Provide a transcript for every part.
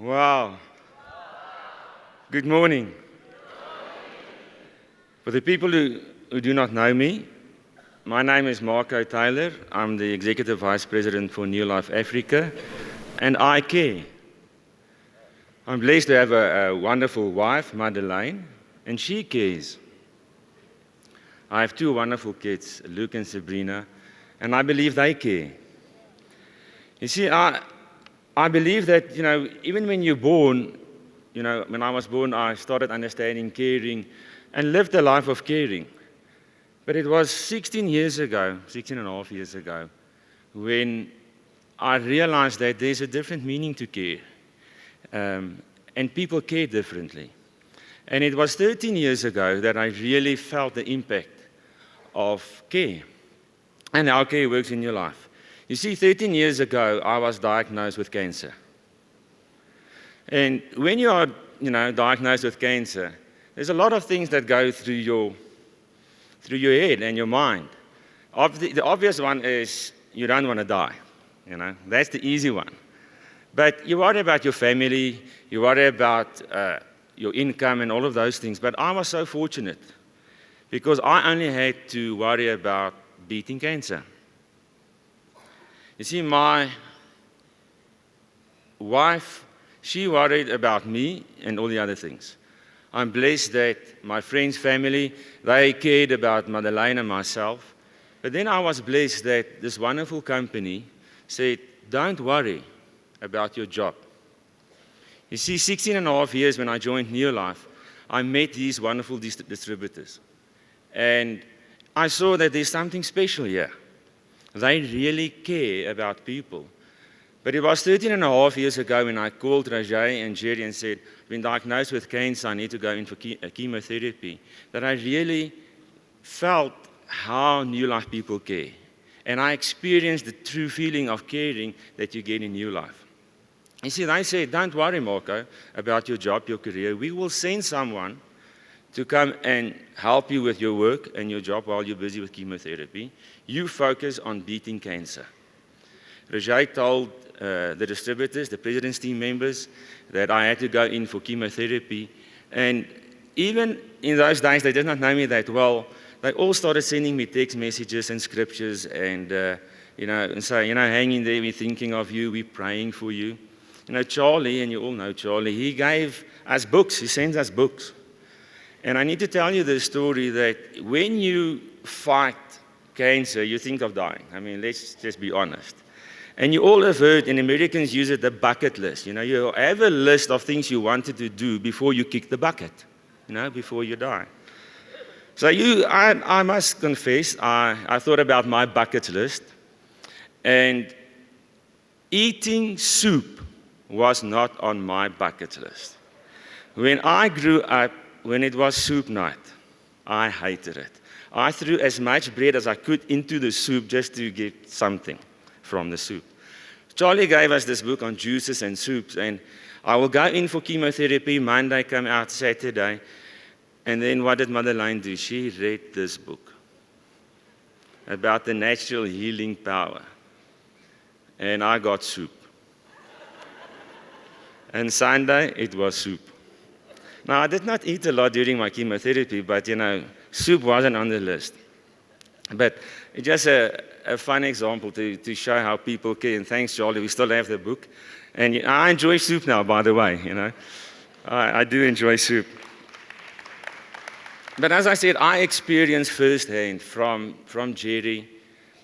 Wow. Good morning. For the people who do not know me, my name is Marco Taylor. I'm the Executive Vice President for Neolife Africa, and I care. I'm blessed to have a wonderful wife, Madeleine, and she cares. I have two wonderful kids, Luke and Sabrina, and I believe they care. You see, I believe that, even when you're born, when I was born, I started understanding caring and lived a life of caring. But it was 16 and a half years ago, when I realized that there's a different meaning to care. And people care differently. And it was 13 years ago that I really felt the impact of care and how care works in your life. You see, 13 years ago, I was diagnosed with cancer. And when you are, diagnosed with cancer, there's a lot of things that go through your head and your mind. The obvious one is you don't want to die. That's the easy one. But you worry about your family, you worry about your income and all of those things. But I was so fortunate because I only had to worry about beating cancer. You see, my wife, she worried about me and all the other things. I'm blessed that my friends, family, they cared about Madeleine and myself. But then I was blessed that this wonderful company said, don't worry about your job. You see, 16 and a half years when I joined neolife, I met these wonderful distributors. And I saw that there's something special here. They really care about people. But it was 13 and a half years ago when I called Roger and Jerry and said, I've been diagnosed with cancer, I need to go in for chemotherapy, that I really felt how New Life people care. And I experienced the true feeling of caring that you get in New Life. You see, they said, don't worry, Marco, about your job, your career. We will send someone to come and help you with your work and your job while you're busy with chemotherapy. You focus on beating cancer. Roger told the distributors, the president's team members, that I had to go in for chemotherapy. And even in those days, they did not know me that well. They all started sending me text messages and scriptures and, and say, hang in there, we're thinking of you, we're praying for you. Charlie, and you all know Charlie, he gave us books, he sends us books. And I need to tell you the story that when you fight cancer, you think of dying. I mean, let's just be honest. And you all have heard, and Americans use it, the bucket list. You have a list of things you wanted to do before you kick the bucket, before you die. So I must confess, I thought about my bucket list, and eating soup was not on my bucket list. When I grew up, when it was soup night, I hated it. I threw as much bread as I could into the soup just to get something from the soup. Charlie gave us this book on juices and soups, and I will go in for chemotherapy, Monday, come out Saturday, and then what did Madeleine do? She read this book about the natural healing power, and I got soup. And Sunday, it was soup. Now, I did not eat a lot during my chemotherapy, but, soup wasn't on the list. But it's just a fun example to show how people care. And thanks, Charlie, we still have the book. And I enjoy soup now, by the way, I do enjoy soup. But as I said, I experienced firsthand from Jerry,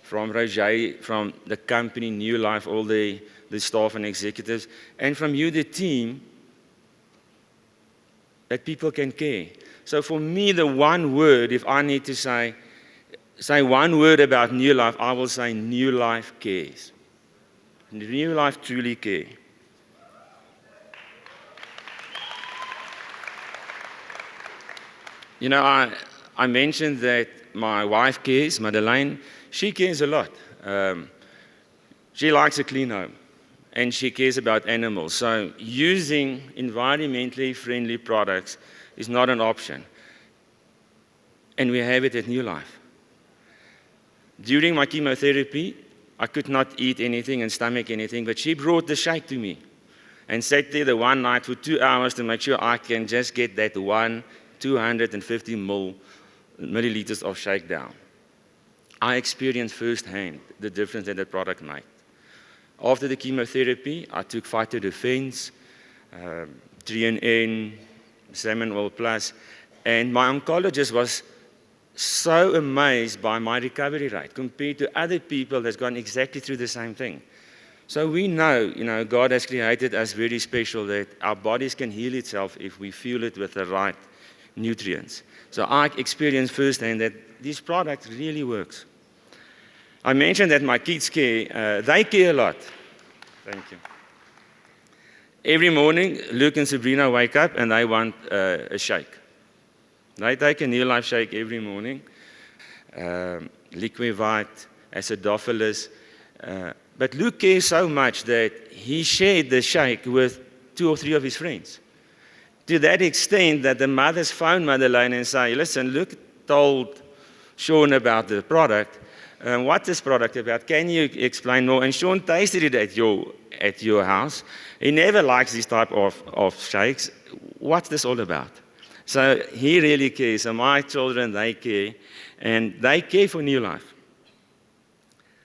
from Roger, from the company, New Life, all the staff and executives, and from you, the team, that people can care. So for me, the one word, if I need to say one word about New Life, I will say New Life cares. New Life truly care. I mentioned that my wife cares, Madeleine. She cares a lot. She likes a clean home, and she cares about animals. So using environmentally friendly products is not an option. And we have it at New Life. During my chemotherapy, I could not eat anything and stomach anything, but she brought the shake to me. and sat there the one night for 2 hours to make sure I can just get that 250 milliliters of shake down. I experienced firsthand the difference that product made. After the chemotherapy, I took Phytodefense, 3NN, Salmon Oil Plus, and my oncologist was so amazed by my recovery rate compared to other people that's gone exactly through the same thing. So we know, God has created us very special, that our bodies can heal itself if we fuel it with the right nutrients. So I experienced firsthand that this product really works. I mentioned that my kids care. They care a lot. Thank you. Every morning, Luke and Sabrina wake up and they want a shake. They take a neolife shake every morning. Liquivite, acidophilus. But Luke cares so much that he shared the shake with 2 or 3 of his friends. To that extent that the mothers phone Madeleine and say, listen, Luke told Sean about the product. What is product about? Can you explain more? And Sean tasted it at your house. He never likes this type of shakes. What's this all about? So he really cares. So my children, they care. And they care for neolife.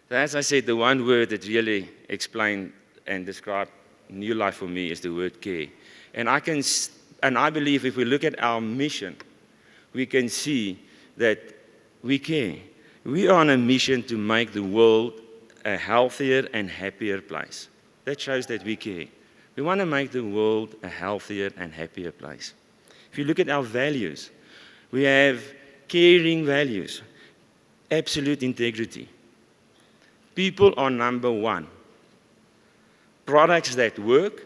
So as I said, the one word that really explained and described neolife for me is the word care. And I believe if we look at our mission, we can see that we care. We are on a mission to make the world a healthier and happier place. That shows that we care. We want to make the world a healthier and happier place. If you look at our values, we have caring values, absolute integrity. People are number one. Products that work,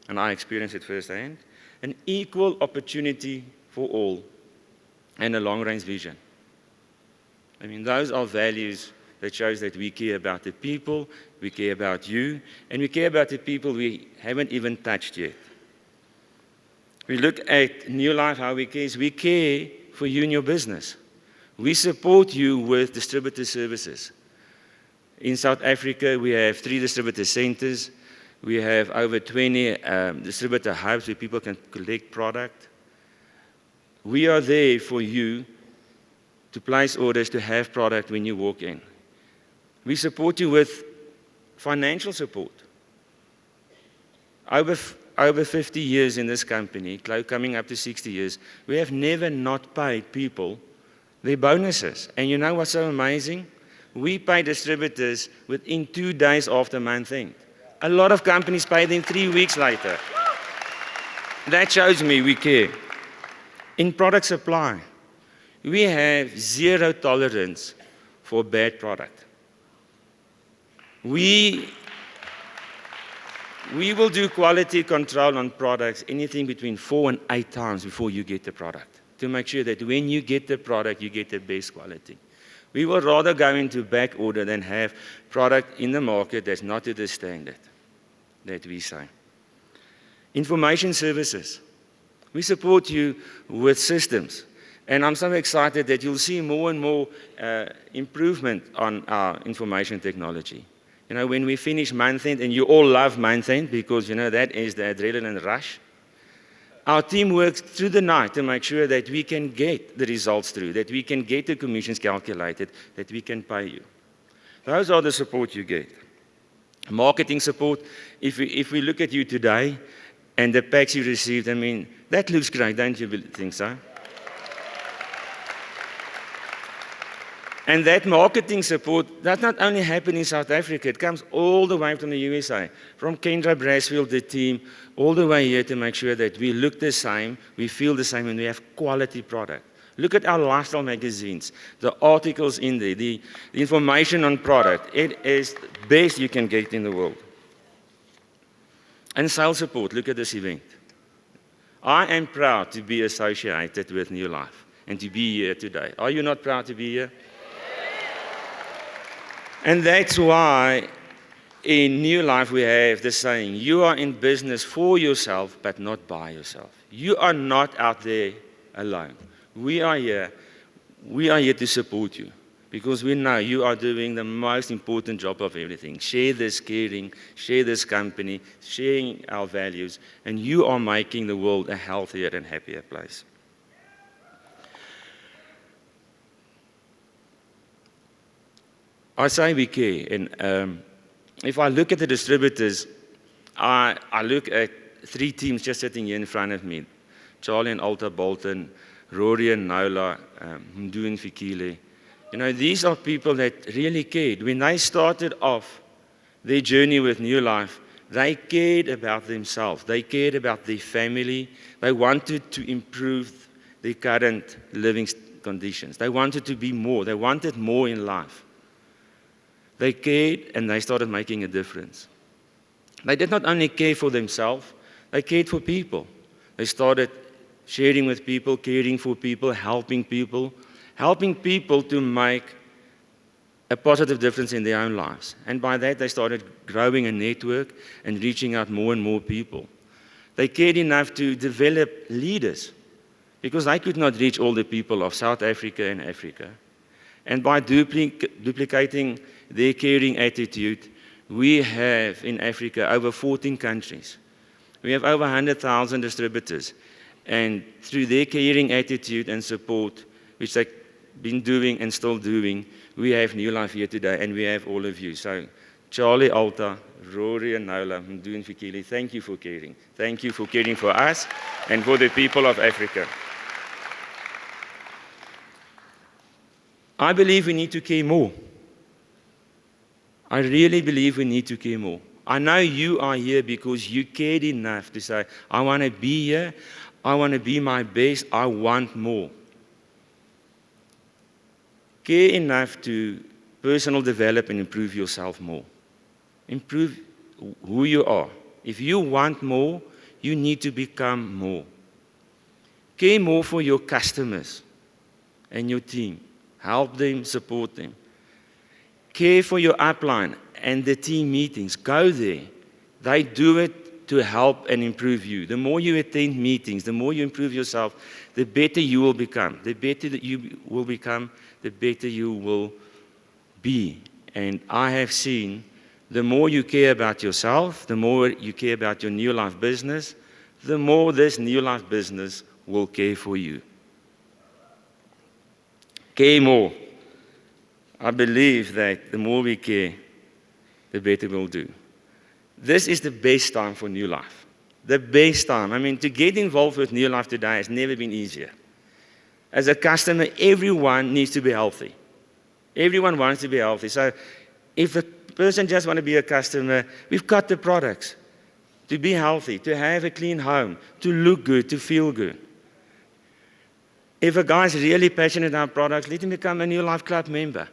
and I experienced it firsthand, an equal opportunity for all, and a long-range vision. I mean, those are values that shows that we care about the people, we care about you, and we care about the people we haven't even touched yet. We look at neolife, how we care for you and your business. We support you with distributor services. In South Africa, we have 3 distributor centers. We have over 20 distributor hubs where people can collect product. We are there for you to place orders, to have product when you walk in. We support you with financial support. Over 50 years in this company, coming up to 60 years, we have never not paid people their bonuses. And you know what's so amazing? We pay distributors within 2 days after month end. A lot of companies pay them 3 weeks later. That shows me we care. In product supply, we have 0 tolerance for bad product. We will do quality control on products anything between 4 and 8 times before you get the product, to make sure that when you get the product, you get the best quality. We will rather go into back order than have product in the market that's not to the standard that we say. Information services. We support you with systems. And I'm so excited that you'll see more and more improvement on our information technology. When we finish month end, and you all love month end because, that is the adrenaline rush. Our team works through the night to make sure that we can get the results through, that we can get the commissions calculated, that we can pay you. Those are the support you get. Marketing support, if we look at you today and the packs you received, I mean, that looks great, don't you think so? And that marketing support does not only happen in South Africa, it comes all the way from the USA, from Kendra Brasfield, the team, all the way here to make sure that we look the same, we feel the same, and we have quality product. Look at our lifestyle magazines, the articles in there, the information on product. It is the best you can get in the world. And sales support, look at this event. I am proud to be associated with neolife and to be here today. Are you not proud to be here? And that's why in neolife we have the saying, you are in business for yourself, but not by yourself. You are not out there alone. We are here to support you. because we know you are doing the most important job of everything. Share this caring, share this company, sharing our values, and you are making the world a healthier and happier place. I say we care, and if I look at the distributors, I look at 3 teams just sitting here in front of me. Charlie and Alta Bolton, Rory and Nola, Mdu and Fikile. You know, these are people that really cared. When they started off their journey with neolife, they cared about themselves. They cared about their family. They wanted to improve their current living conditions. They wanted to be more. They wanted more in life. They cared and they started making a difference. They did not only care for themselves, they cared for people. They started sharing with people, caring for people, helping people to make a positive difference in their own lives. And by that, they started growing a network and reaching out more and more people. They cared enough to develop leaders because they could not reach all the people of South Africa and Africa. And by duplicating their caring attitude, we have in Africa over 14 countries. We have over 100,000 distributors. And through their caring attitude and support, which they've been doing and still doing, we have neolife here today, and we have all of you. So Charlie, Alta, Rory and Nola, Mdu and Fikile, thank you for caring. Thank you for caring for us and for the people of Africa. I believe we need to care more. I really believe we need to care more. I know you are here because you cared enough to say, I want to be here, I want to be my best, I want more. Care enough to personal develop and improve yourself more. Improve who you are. If you want more, you need to become more. Care more for your customers and your team. Help them, support them. Care for your upline and the team meetings. Go there. They do it to help and improve you. The more you attend meetings, the more you improve yourself, the better you will become. The better that you will become, the better you will be. And I have seen the more you care about yourself, the more you care about your neolife business, the more this neolife business will care for you. Care more. I believe that the more we care, the better we'll do. This is the best time for neolife. The best time. I mean, to get involved with neolife today has never been easier. As a customer, everyone needs to be healthy. Everyone wants to be healthy. So if a person just wants to be a customer, we've got the products to be healthy, to have a clean home, to look good, to feel good. If a guy's really passionate about products, let him become a neolife club member.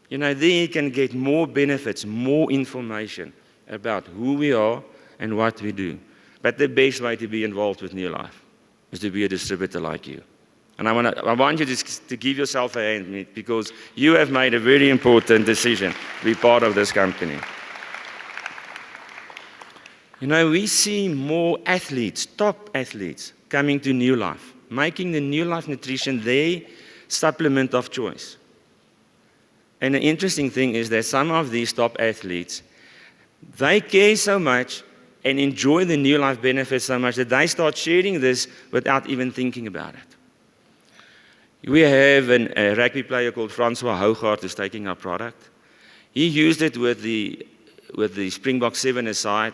You know, then he can get more benefits, more information about who we are and what we do. But the best way to be involved with neolife is to be a distributor like you. And I want you to give yourself a hand, because you have made a very important decision to be part of this company. You know, we see more athletes, top athletes, coming to neolife, making the neolife nutrition their supplement of choice. And the interesting thing is that some of these top athletes, they care so much and enjoy the neolife benefits so much that they start sharing this without even thinking about it. We have a rugby player called Francois Hougaard who's taking our product. He used it with the Springbok 7 aside,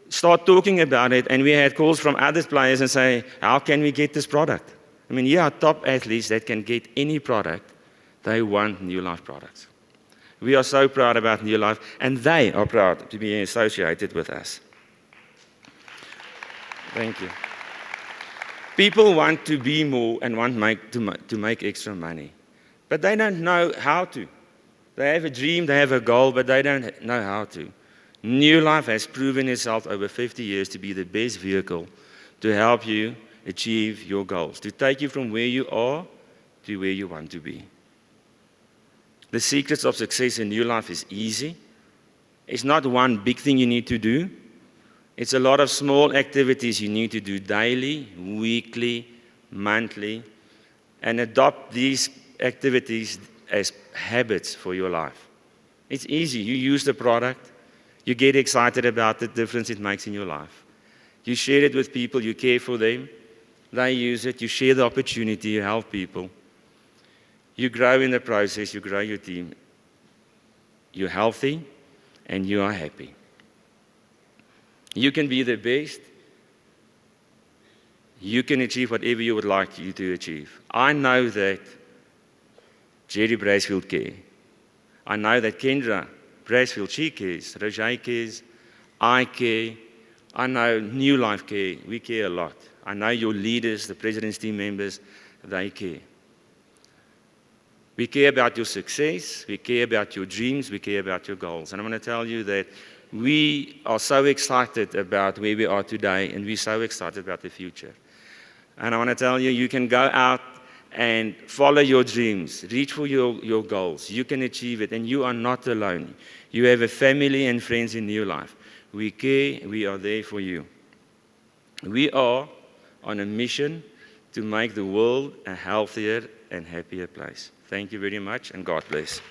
start talking about it, and we had calls from other players and say, how can we get this product? I mean, here are top athletes that can get any product. They want neolife products. We are so proud about neolife, and they are proud to be associated with us. Thank you. People want to be more and want to make extra money, but they don't know how to. They have a dream, they have a goal, but they don't know how to. neolife has proven itself over 50 years to be the best vehicle to help you achieve your goals, to take you from where you are to where you want to be. The secrets of success in neolife is easy. It's not one big thing you need to do. It's a lot of small activities you need to do daily, weekly, monthly, and adopt these activities as habits for your life. It's easy. You use the product. You get excited about the difference it makes in your life. You share it with people. You care for them. They use it. You share the opportunity. You help people. You grow in the process. You grow your team. You're healthy, and you are happy. You can be the best. You can achieve whatever you would like you to achieve. I know that Jerry Brasfield cares. I know that Kendra Brasfield, she cares. Roger cares. I care. I know neolife care. We care a lot. I know your leaders, the president's team members, they care. We care about your success. We care about your dreams. We care about your goals. And I'm going to tell you that we are so excited about where we are today, and we're so excited about the future. And I want to tell you, you can go out and follow your dreams, reach for your goals. You can achieve it, and you are not alone. You have a family and friends in your life. We care, we are there for you. We are on a mission to make the world a healthier and happier place. Thank you very much, and God bless.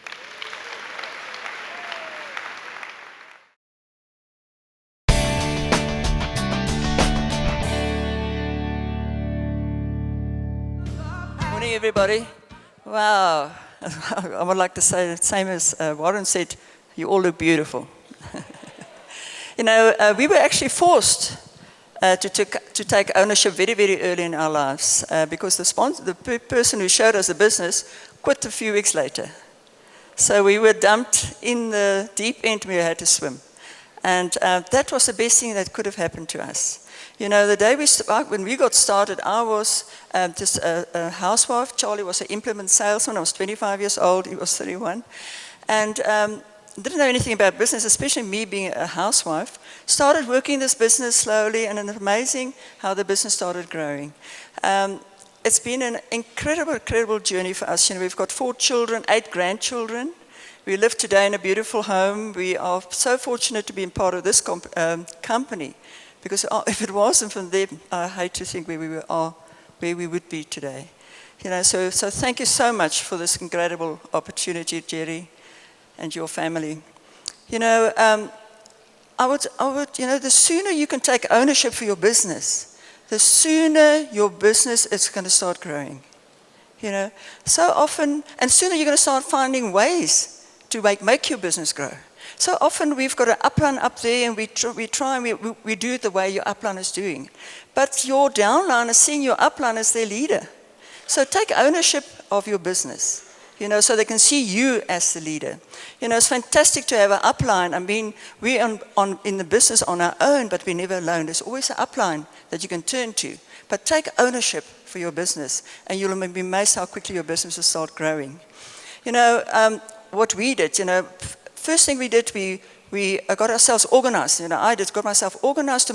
Morning, everybody. Wow. I would like to say the same as Warren said, you all look beautiful. You know, we were actually forced to take ownership very, very early in our lives because the person who showed us the business quit a few weeks later. So we were dumped in the deep end. We had to swim. And that was the best thing that could have happened to us. You know, the day when we got started, I was just a housewife. Charlie was an implement salesman. I was 25 years old. He was 31. And didn't know anything about business, especially me being a housewife. Started working this business slowly, and it's amazing how the business started growing. It's been an incredible, incredible journey for us. You know, we've got 4 children, 8 grandchildren. We live today in a beautiful home. We are so fortunate to be a part of this company. Because if it wasn't for them, I hate to think where we would be today. You know, so thank you so much for this incredible opportunity, Jerry, and your family. You know, I would, you know, the sooner you can take ownership for your business, the sooner your business is going to start growing. You know, so often, and sooner you're going to start finding ways to make your business grow. So often we've got an upline up there, and we try and we do it the way your upline is doing. But your downline is seeing your upline as their leader. So take ownership of your business, you know, so they can see you as the leader. You know, it's fantastic to have an upline. I mean, we're in the business on our own, but we're never alone. There's always an upline that you can turn to. But take ownership for your business, and you'll be amazed how quickly your business will start growing. You know, what we did, you know, first thing we did, we got ourselves organized. You know, I got myself organized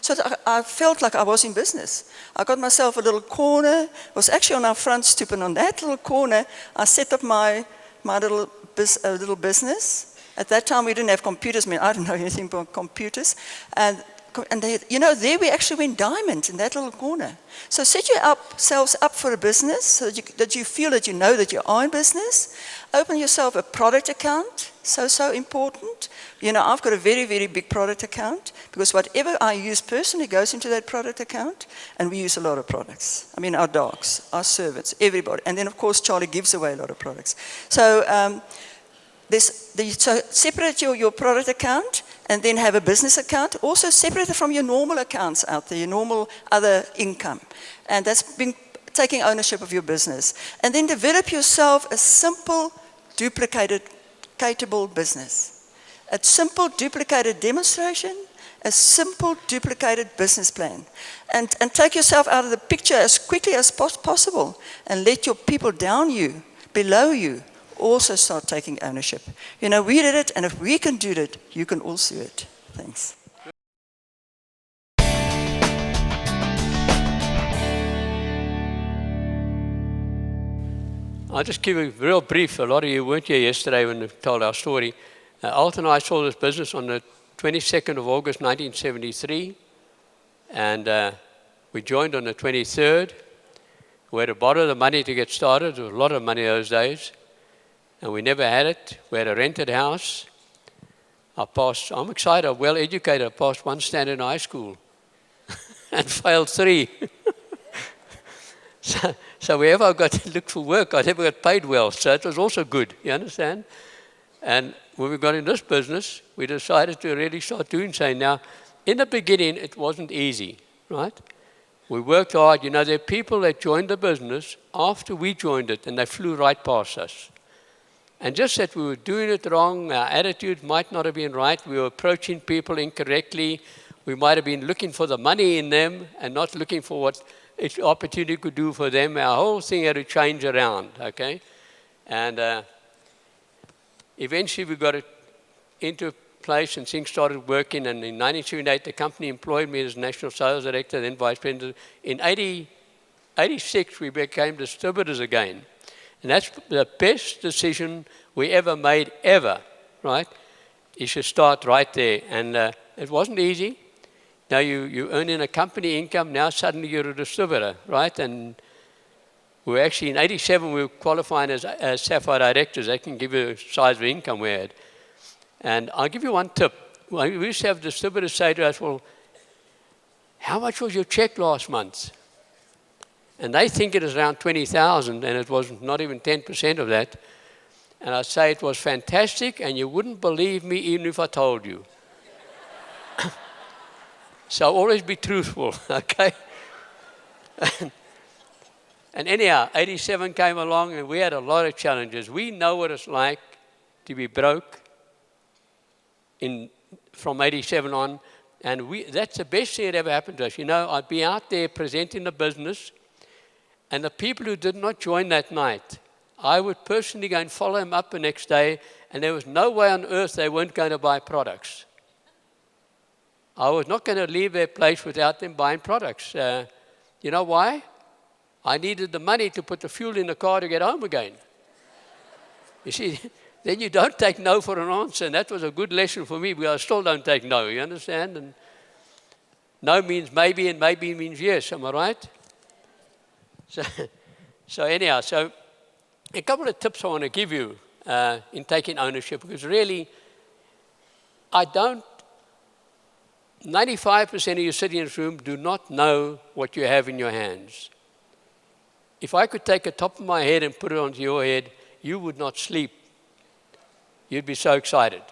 so that I felt like I was in business. I got myself a little corner. It was actually on our front stoop, and on that little corner, I set up my little business. At that time, we didn't have computers. I mean, I don't know anything about computers. And they, you know, there we actually went diamond in that little corner. So set yourselves up for a business so that you feel that you know that you are in business. Open yourself a product account. So important. You know, I've got a very, very big product account because whatever I use personally goes into that product account, and we use a lot of products. I mean, our dogs, our servants, everybody. And then, of course, Charlie gives away a lot of products. So so separate your product account and then have a business account. Also separate it from your normal accounts out there, your normal other income. And that's been taking ownership of your business. And then develop yourself a simple, duplicatable business. A simple, duplicated demonstration, a simple, duplicated business plan. And take yourself out of the picture as quickly as possible and let your people below you, also start taking ownership. You know, we did it, and if we can do it, you can also do it. Thanks. I'll just give you real brief. A lot of you weren't here yesterday when we told our story. Alt and I saw this business on the 22nd of August, 1973. And we joined on the 23rd. We had to borrow the money to get started. There was a lot of money those days. and we never had it. We had a rented house. I'm excited, I'm well educated. I passed one standard in high school and failed 3. So wherever I got to look for work, I never got paid well. So it was also good, you understand? And when we got in this business, we decided to really start doing so. Now, in the beginning, it wasn't easy, right? We worked hard. You know, there are people that joined the business after we joined it, and they flew right past us. And just that we were doing it wrong, our attitude might not have been right, we were approaching people incorrectly, we might have been looking for the money in them and not looking for what each opportunity could do for them. Our whole thing had to change around, okay? And eventually we got it into place and things started working, and in 1978 the company employed me as National Sales Director, then Vice President. In 86 we became distributors again. And that's the best decision we ever made, ever, right? You should start right there. And it wasn't easy. Now you earn in a company income, now suddenly you're a distributor, right? And we were actually, in 87, we were qualifying as Sapphire Directors. That can give you the size of income we had. And I'll give you one tip. We used to have distributors say to us, well, how much was your check last month? And they think it is around 20,000, and it was not even 10% of that. And I say it was fantastic, and you wouldn't believe me even if I told you. So always be truthful, okay? And anyhow, 87 came along, and we had a lot of challenges. We know what it's like to be broke from 87 on, and that's the best thing that ever happened to us. You know, I'd be out there presenting the business, and the people who did not join that night, I would personally go and follow them up the next day, and there was no way on earth they weren't going to buy products. I was not going to leave their place without them buying products. You know why? I needed the money to put the fuel in the car to get home again. You see, then you don't take no for an answer, and that was a good lesson for me, because I still don't take no, you understand? And no means maybe, and maybe means yes, am I right? So anyhow, a couple of tips I want to give you in taking ownership, because really, 95% of you sitting in this room do not know what you have in your hands. If I could take the top of my head and put it onto your head, you would not sleep. You'd be so excited.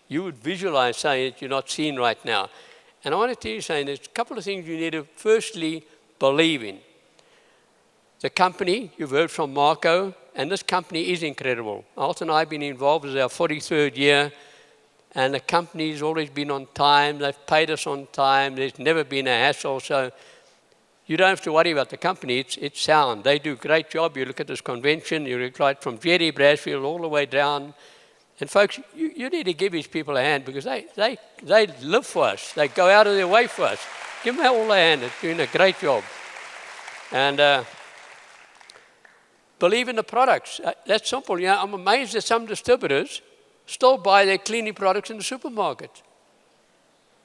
You would visualize something that you're not seeing right now. And I want to tell you something, there's a couple of things you need to firstly believe in. The company, you've heard from Marco, and this company is incredible. Alton and I have been involved, this is our 43rd year, and the company's always been on time. They've paid us on time. There's never been a hassle. So you don't have to worry about the company. It's sound. They do a great job. You look at this convention, you look right from Jerry Brasfield all the way down. And folks, you need to give these people a hand, because they live for us. They go out of their way for us. Give them all a hand. They're doing a great job. And believe in the products. That's simple. You know, I'm amazed that some distributors still buy their cleaning products in the supermarket.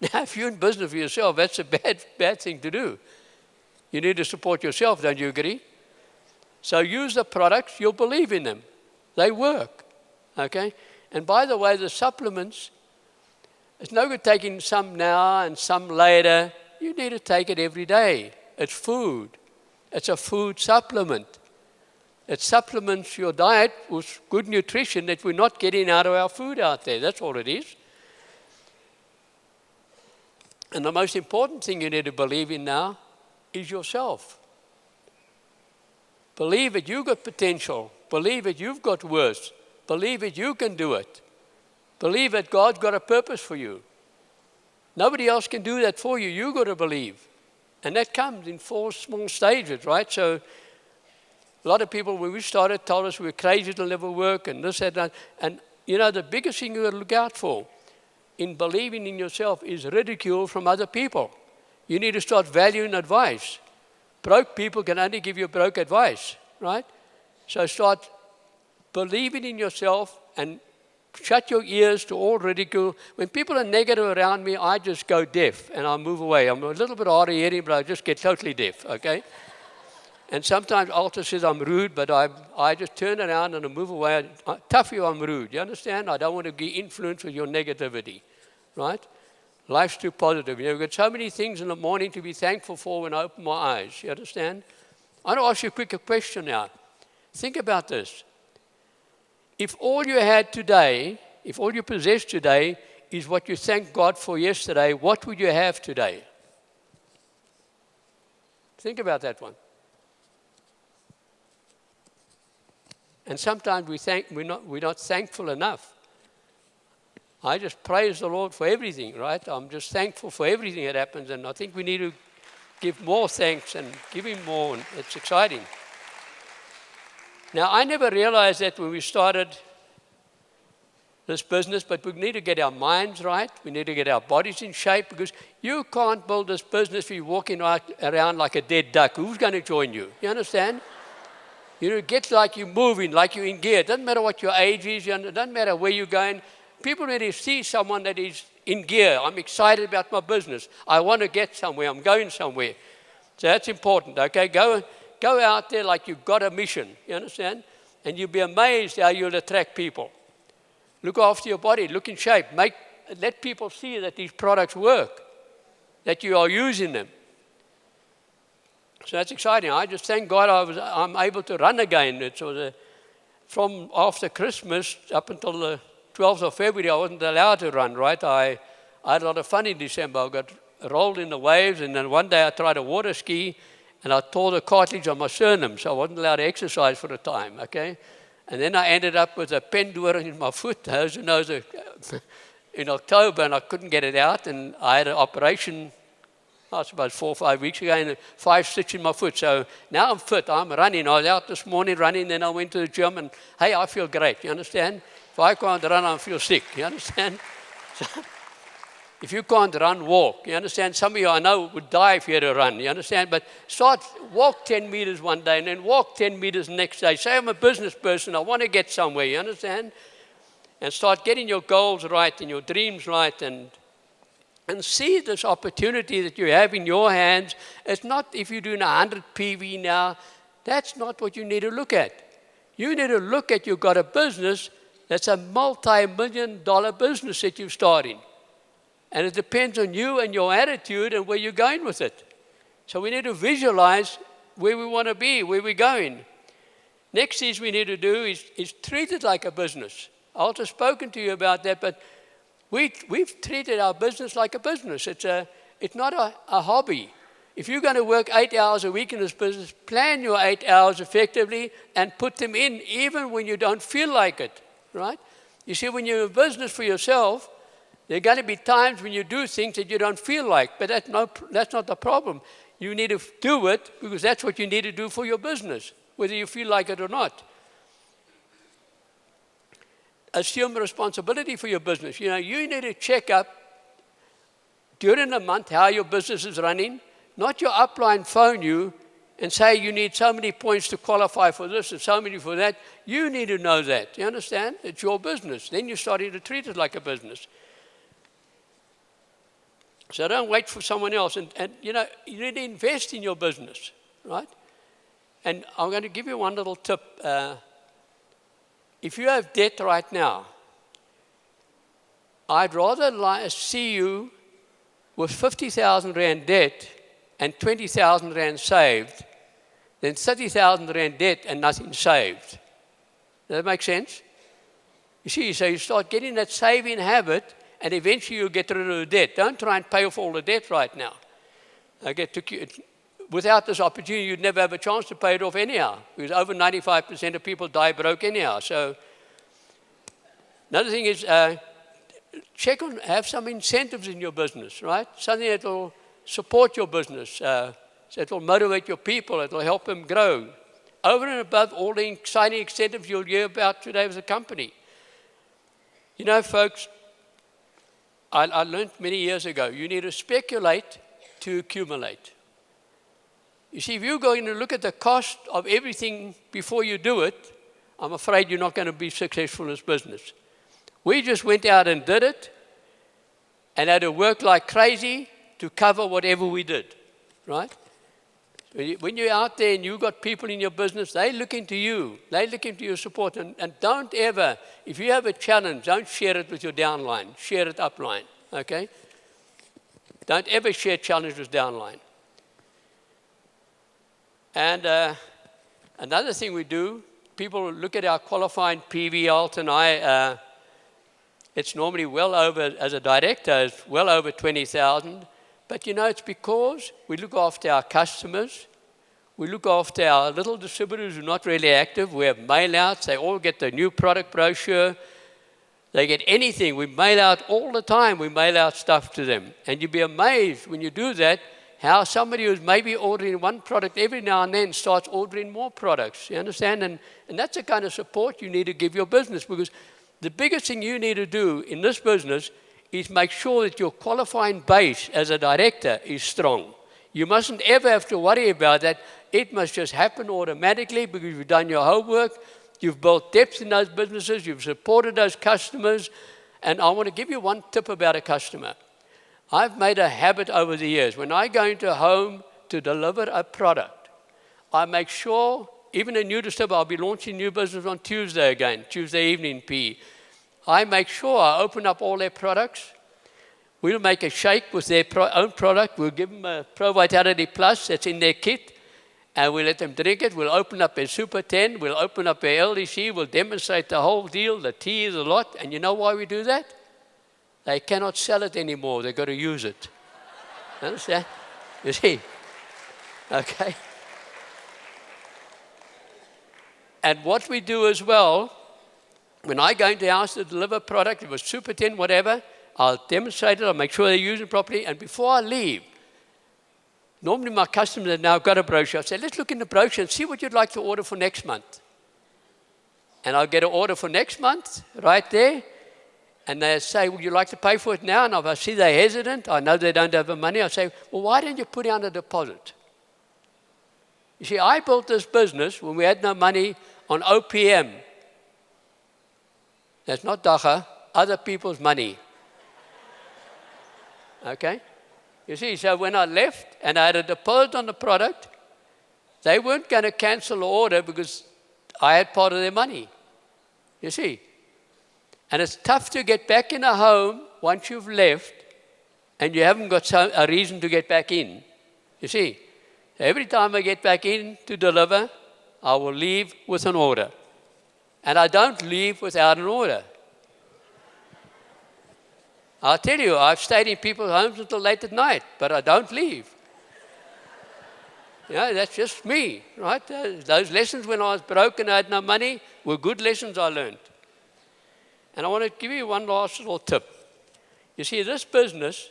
Now, if you're in business for yourself, that's a bad thing to do. You need to support yourself, don't you agree? So use the products, you'll believe in them. They work, okay? And by the way, the supplements, it's no good taking some now and some later. You need to take it every day. It's food. It's a food supplement. It supplements your diet with good nutrition that we're not getting out of our food out there. That's all it is. And the most important thing you need to believe in now is yourself. Believe that you've got potential. Believe that you've got worth. Believe that you can do it. Believe that God's got a purpose for you. Nobody else can do that for you. You've got to believe. And that comes in 4 small stages, right? So a lot of people, when we started, told us we were crazy to never work and this, that. And, you know, the biggest thing you got to look out for in believing in yourself is ridicule from other people. You need to start valuing advice. Broke people can only give you broke advice, right? So start believing in yourself and shut your ears to all ridicule. When people are negative around me, I just go deaf and I move away. I'm a little bit hard of hearing, but I just get totally deaf, okay? And sometimes Alta says I'm rude, but I just turn around and I move away. Tough you, I'm rude. You understand? I don't want to be influenced with your negativity, right? Life's too positive. You know, we've got so many things in the morning to be thankful for when I open my eyes. You understand? I want to ask you a quick question now. Think about this. If all you had today, if all you possess today is what you thanked God for yesterday, what would you have today? Think about that one. And sometimes we're not thankful enough. I just praise the Lord for everything, right? I'm just thankful for everything that happens, and I think we need to give more thanks and give Him more, and it's exciting. Now, I never realized that when we started this business, but we need to get our minds right. We need to get our bodies in shape, because you can't build this business if you're walking around like a dead duck. Who's going to join you? You understand? You know, get like you're moving, like you're in gear. It doesn't matter what your age is. It doesn't matter where you're going. People need to see someone that is in gear. I'm excited about my business. I want to get somewhere. I'm going somewhere. So that's important, okay? Go out there like you've got a mission. You understand? And you'll be amazed how you'll attract people. Look after your body. Look in shape. Let people see that these products work, that you are using them. So that's exciting. I just thank God I'm able to run again. It was from after Christmas up until the 12th of February, I wasn't allowed to run, right? I had a lot of fun in December. I got rolled in the waves, and then one day I tried a water ski, and I tore the cartilage on my sternum, so I wasn't allowed to exercise for a time, okay? And then I ended up with a pendura in my foot, those who knows, in October, and I couldn't get it out, and I had an operation, I suppose 4 or 5 weeks ago, and 5 stitches in my foot. So now I'm fit, I'm running. I was out this morning running, then I went to the gym, and hey, I feel great, you understand? If I can't run, I feel sick, you understand? So, if you can't run, walk, you understand? Some of you I know would die if you had to run, you understand? But walk 10 meters one day, and then walk 10 meters the next day. Say I'm a business person, I want to get somewhere, you understand? And start getting your goals right and your dreams right, and see this opportunity that you have in your hands. It's not if you're doing 100 PV now. That's not what you need to look at. You need to look at you've got a business that's a multi-million-dollar business that you're starting. And it depends on you and your attitude and where you're going with it. So we need to visualize where we want to be, where we're going. Next thing we need to do is treat it like a business. I've also spoken to you about that, but we've treated our business like a business. It's not a hobby. If you're going to work 8 hours a week in this business, plan your 8 hours effectively and put them in even when you don't feel like it, right? You see, when you're in business for yourself, there are going to be times when you do things that you don't feel like, but that's not the problem. You need to do it because that's what you need to do for your business, whether you feel like it or not. Assume responsibility for your business. You know, you need to check up during the month how your business is running, not your upline phone you and say you need so many points to qualify for this and so many for that. You need to know that. You understand? It's your business. Then you're starting to treat it like a business. So don't wait for someone else. And you know, you need to invest in your business, right? And I'm going to give you one little tip. If you have debt right now, I'd rather see you with 50,000 Rand debt and 20,000 Rand saved than 30,000 Rand debt and nothing saved. Does that make sense? You see, so you start getting that saving habit, and eventually you'll get rid of the debt. Don't try and pay off all the debt right now. Without this opportunity, you'd never have a chance to pay it off anyhow, because over 95% of people die broke anyhow. So another thing is have some incentives in your business, right? Something that will support your business, that will motivate your people, that will help them grow. Over and above all the exciting incentives you'll hear about today with the company. You know, folks, I learned many years ago, you need to speculate to accumulate. You see, if you're going to look at the cost of everything before you do it, I'm afraid you're not going to be successful in this business. We just went out and did it and had to work like crazy to cover whatever we did, right? When you're out there and you've got people in your business, they look into you. They look into your support. And don't ever, if you have a challenge, don't share it with your downline. Share it upline, okay? Don't ever share challenge with downline. And another thing we do, people look at our qualifying PV, Alt and I, it's normally well over, as a director, it's well over 20,000. But you know, it's because we look after our customers. We look after our little distributors who are not really active. We have mail-outs. They all get the new product brochure. They get anything. We mail out all the time. We mail out stuff to them. And you'd be amazed when you do that, how somebody who's maybe ordering one product every now and then starts ordering more products. You understand? And that's the kind of support you need to give your business, because the biggest thing you need to do in this business is make sure that your qualifying base as a director is strong. You mustn't ever have to worry about that. It must just happen automatically because you've done your homework, you've built depth in those businesses, you've supported those customers. And I want to give you one tip about a customer. I've made a habit over the years. When I go into a home to deliver a product, I make sure, even a new distributor, I'll be launching new business on Tuesday again, Tuesday evening PE. I make sure I open up all their products. We'll make a shake with their own product. We'll give them a Pro Vitality Plus that's in their kit, and we'll let them drink it. We'll open up their Super 10. We'll open up their LDC. We'll demonstrate the whole deal, the tea, the lot. And you know why we do that? They cannot sell it anymore. They've got to use it. Understand? You see? Okay. And what we do as well, when I go into the house to deliver a product, it was Super 10, whatever, I'll demonstrate it, I'll make sure they use it properly, and before I leave, normally my customers have now got a brochure. I say, let's look in the brochure and see what you'd like to order for next month. And I'll get an order for next month, right there, and they say, would you like to pay for it now? And if I see they're hesitant, I know they don't have the money, I say, well, why don't you put down a deposit? You see, I built this business when we had no money on OPM. That's not dacha, other people's money. Okay? You see, so when I left and I had a deposit on the product, they weren't going to cancel the order because I had part of their money. You see? And it's tough to get back in a home once you've left and you haven't got a reason to get back in. You see? Every time I get back in to deliver, I will leave with an order. And I don't leave without an order. I'll tell you, I've stayed in people's homes until late at night, but I don't leave. You know, that's just me, right? Those lessons when I was broke and I had no money were good lessons I learned. And I want to give you one last little tip. You see, this business,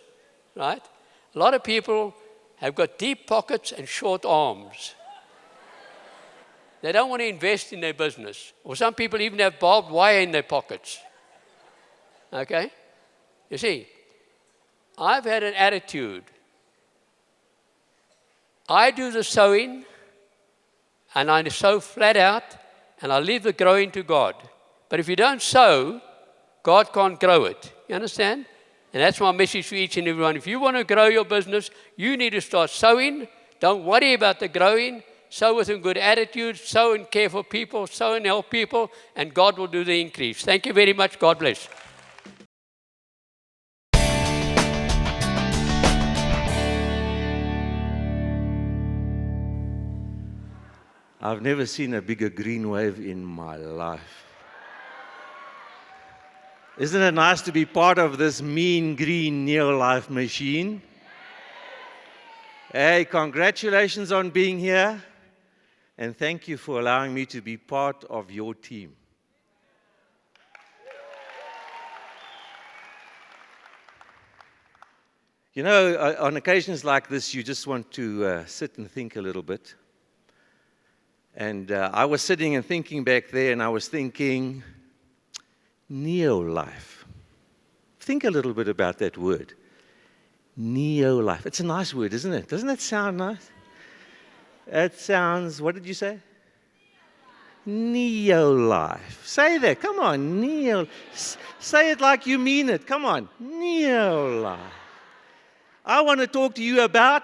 right, a lot of people have got deep pockets and short arms. They don't want to invest in their business. Or some people even have barbed wire in their pockets. Okay? You see, I've had an attitude. I do the sowing, and I sow flat out, and I leave the growing to God. But if you don't sow, God can't grow it. You understand? And that's my message to each and everyone. If you want to grow your business, you need to start sowing. Don't worry about the growing. Sow with a good attitude. Sow and care for people. Sow and help people. And God will do the increase. Thank you very much. God bless. I've never seen a bigger green wave in my life. Isn't it nice to be part of this mean green neolife machine? Hey, congratulations on being here. And thank you for allowing me to be part of your team. You know, on occasions like this, you just want to sit and think a little bit. And I was sitting and thinking back there, and I was thinking, neolife. Think a little bit about that word. Neolife. It's a nice word, isn't it? Doesn't it sound nice? It sounds, what did you say? Neolife. Say that. Come on. Say it like you mean it. Come on. Neolife. I want to talk to you about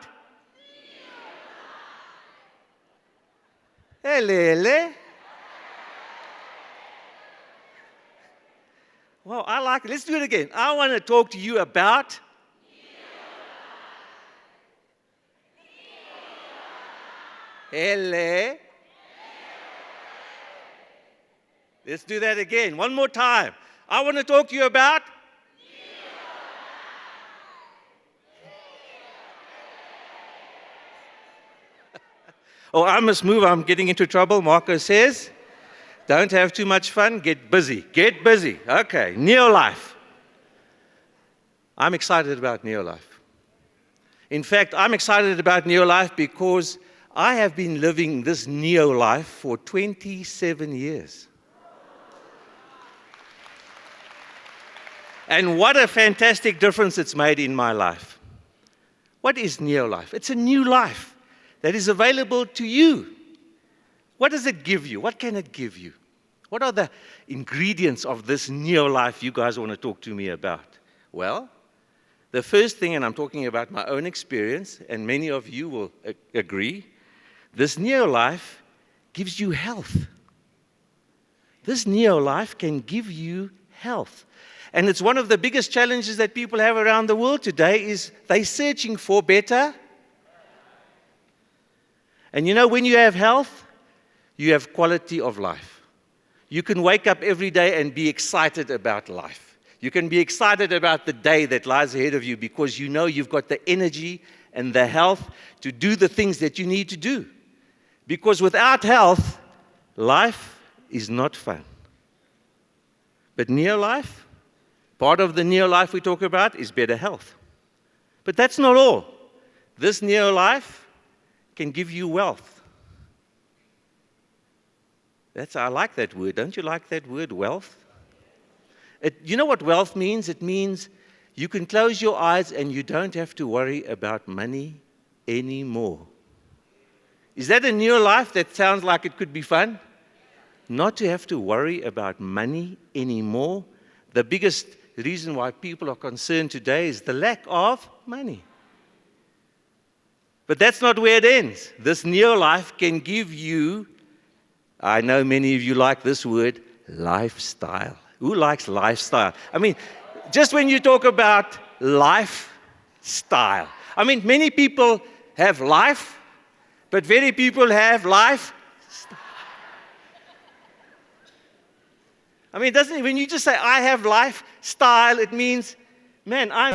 Helele. Well, I like it. Let's do it again. I want to talk to you about Hele. Let's do that again. One more time. I want to talk to you about Oh, I must move. I'm getting into trouble. Marco says, don't have too much fun. Get busy. Get busy. Okay, neolife. I'm excited about neolife. In fact, I'm excited about neolife because I have been living this neolife for 27 years. And what a fantastic difference it's made in my life. What is neolife? It's a new life that is available to you. What does it give you? What can it give you? What are the ingredients of this neolife you guys want to talk to me about? Well, the first thing, and I'm talking about my own experience, and many of you will agree, this neolife gives you health. This neolife can give you health. And it's one of the biggest challenges that people have around the world today is they're searching for better. And you know, when you have health, you have quality of life. You can wake up every day and be excited about life. You can be excited about the day that lies ahead of you because you know you've got the energy and the health to do the things that you need to do. Because without health, life is not fun. But neolife, part of the neolife we talk about is better health. But that's not all. This neolife can give you wealth. I like that word. Don't you like that word, wealth? You know what wealth means? It means you can close your eyes and you don't have to worry about money anymore. Is that a new life that sounds like it could be fun? Not to have to worry about money anymore. The biggest reason why people are concerned today is the lack of money. But that's not where it ends. This neolife can give you, I know many of you like this word, lifestyle. Who likes lifestyle? I mean, just when you talk about lifestyle, I mean, many people have life, but very people have lifestyle. I mean, when you just say, I have lifestyle, it means, man, I'm